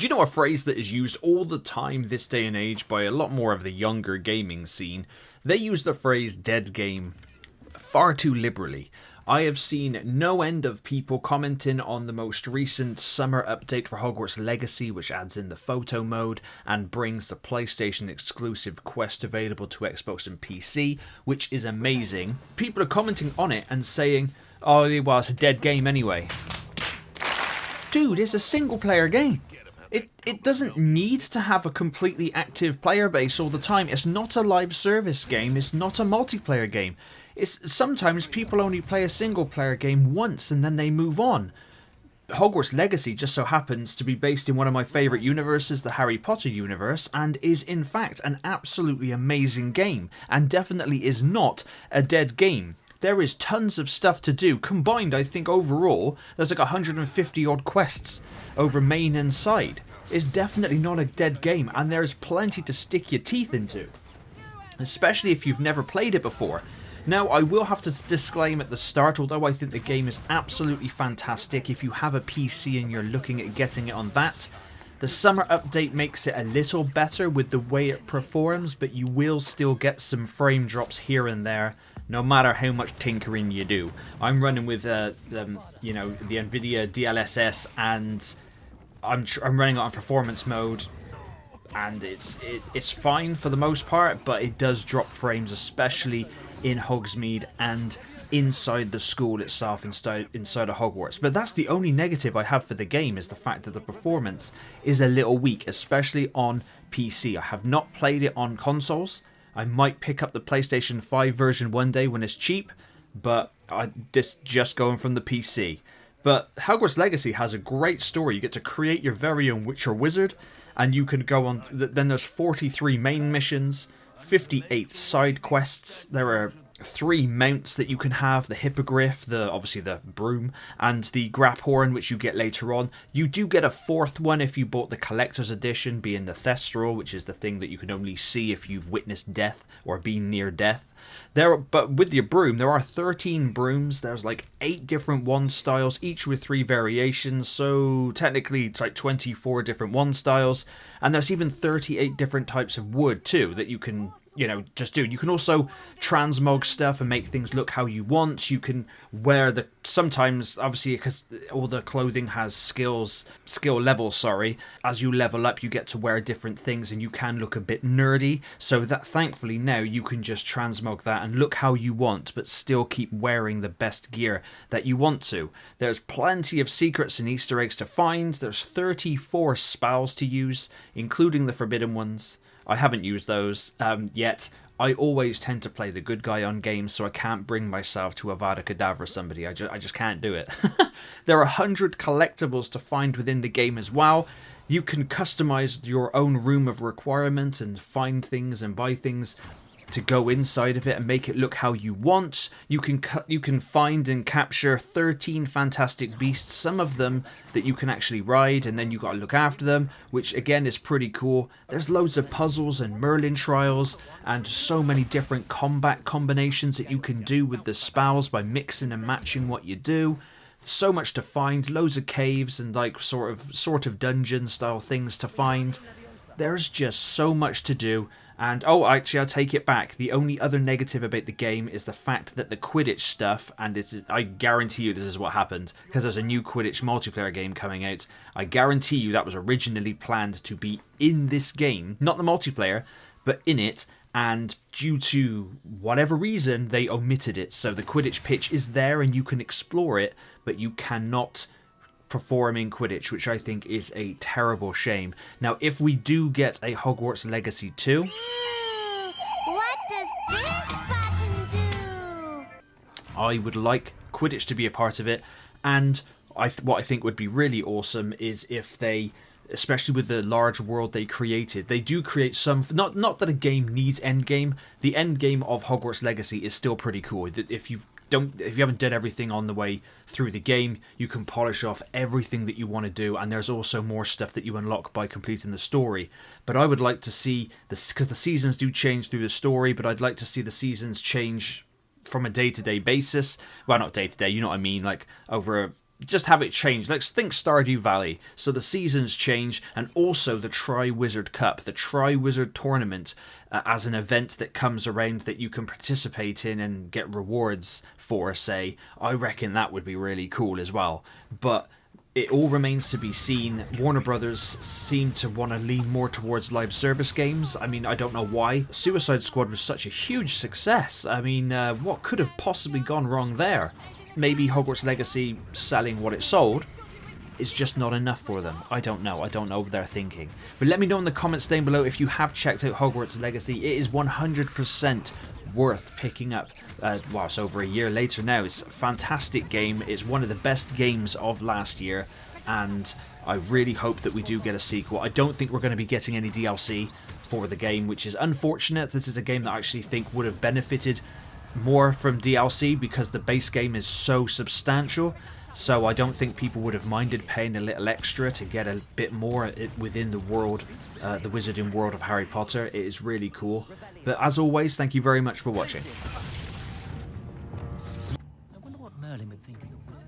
Do you know a phrase that is used all the time this day and age by a lot more of the younger gaming scene? They use the phrase dead game far too liberally. I have seen no end of people commenting on the most recent summer update for Hogwarts Legacy, which adds in the photo mode and brings the PlayStation exclusive quest available to Xbox and PC, which is amazing. People are commenting on it and saying, oh, well, it's a dead game anyway. Dude, it's a single player game. It doesn't need to have a completely active player base all the time. It's not a live service game. It's not a multiplayer game. Sometimes people only play a single player game once and then they move on. Hogwarts Legacy just so happens to be based in one of my favourite universes, the Harry Potter universe, and is in fact an absolutely amazing game, and definitely is not a dead game. There is tons of stuff to do. Combined, I think overall, there's like 150 odd quests over main and side. It's definitely not a dead game, and there's plenty to stick your teeth into, especially if you've never played it before. Now, I will have to disclaim at the start, although I think the game is absolutely fantastic, if you have a PC and you're looking at getting it on that, the summer update makes it a little better with the way it performs, but you will still get some frame drops here and there, no matter how much tinkering you do. I'm running with the NVIDIA DLSS, and I'm running it on performance mode, and it's fine for the most part, but it does drop frames, especially in Hogsmeade and inside the school itself, inside of Hogwarts. But that's the only negative I have for the game, is the fact that the performance is a little weak, especially on PC. I have not played it on consoles. I might pick up the PlayStation 5 version one day when it's cheap, but this just going from the PC. But Hogwarts Legacy has a great story. You get to create your very own Witcher wizard, and you can go on. Then there's 43 main missions, 58 side quests. There are 3 mounts that you can have: the hippogriff, obviously the broom, and the Graphorn, which you get later on. You do get a 4th one if you bought the collector's edition, being the Thestral, which is the thing that you can only see if you've witnessed death or been near death. But with your broom, there are 13 brooms. There's like 8 different wand styles, each with 3 variations. So technically it's like 24 different wand styles. And there's even 38 different types of wood too that you can, just do. You can also transmog stuff and make things look how you want. You can wear sometimes, obviously, because all the clothing has skill levels, as you level up, you get to wear different things and you can look a bit nerdy. So that, thankfully, now you can just transmog that and look how you want, but still keep wearing the best gear that you want to. There's plenty of secrets and Easter eggs to find. There's 34 spells to use, including the forbidden ones. I haven't used those yet. I always tend to play the good guy on games, so I can't bring myself to Avada Kedavra somebody. I just can't do it. There are 100 collectibles to find within the game as well. You can customize your own room of requirement and find things and buy things to go inside of it and make it look how you want. You can find and capture 13 fantastic beasts, some of them that you can actually ride, and then you got to look after them, which again is pretty cool. There's loads of puzzles and Merlin trials and so many different combat combinations that you can do with the spells by mixing and matching what you do. So much to find, loads of caves and like sort of dungeon style things to find. There's just so much to do. And, actually, I'll take it back. The only other negative about the game is the fact that the Quidditch stuff, and I guarantee you this is what happened, because there's a new Quidditch multiplayer game coming out. I guarantee you that was originally planned to be in this game, not the multiplayer, but in it, and due to whatever reason, they omitted it. So the Quidditch pitch is there, and you can explore it, but you cannot performing Quidditch, which I think is a terrible shame. Now, if we do get a Hogwarts Legacy 2... What does this button do? I would like Quidditch to be a part of it, and what I think would be really awesome is if they, especially with the large world they created, they do create some... Not that a game needs endgame. The endgame of Hogwarts Legacy is still pretty cool. If you haven't done everything on the way through the game, you can polish off everything that you want to do, and there's also more stuff that you unlock by completing the story. But I would like to see this, because the seasons do change through the story, but I'd like to see the seasons change from a day-to-day basis. Well, not day-to-day, you know what I mean, like over just have it change. Let's think Stardew Valley. So the seasons change, and also the Tri-Wizard Cup, the Tri-Wizard Tournament, as an event that comes around that you can participate in and get rewards for, say. I reckon that would be really cool as well. But it all remains to be seen. Warner Brothers seem to want to lean more towards live service games. I mean, I don't know why. Suicide Squad was such a huge success. I mean, what could have possibly gone wrong there? Maybe Hogwarts Legacy selling what it sold is just not enough for them. I don't know. I don't know what they're thinking. But let me know in the comments down below if you have checked out Hogwarts Legacy. It is 100% worth picking up. Well, it's over a year later now. It's a fantastic game. It's one of the best games of last year, and I really hope that we do get a sequel. I don't think we're going to be getting any DLC for the game, which is unfortunate. This is a game that I actually think would have benefited more from DLC because the base game is so substantial. So I don't think people would have minded paying a little extra to get a bit more within the world, the wizarding world of Harry Potter. It is really cool. But as always, thank you very much for watching. I wonder what Merlin would think of the wizard.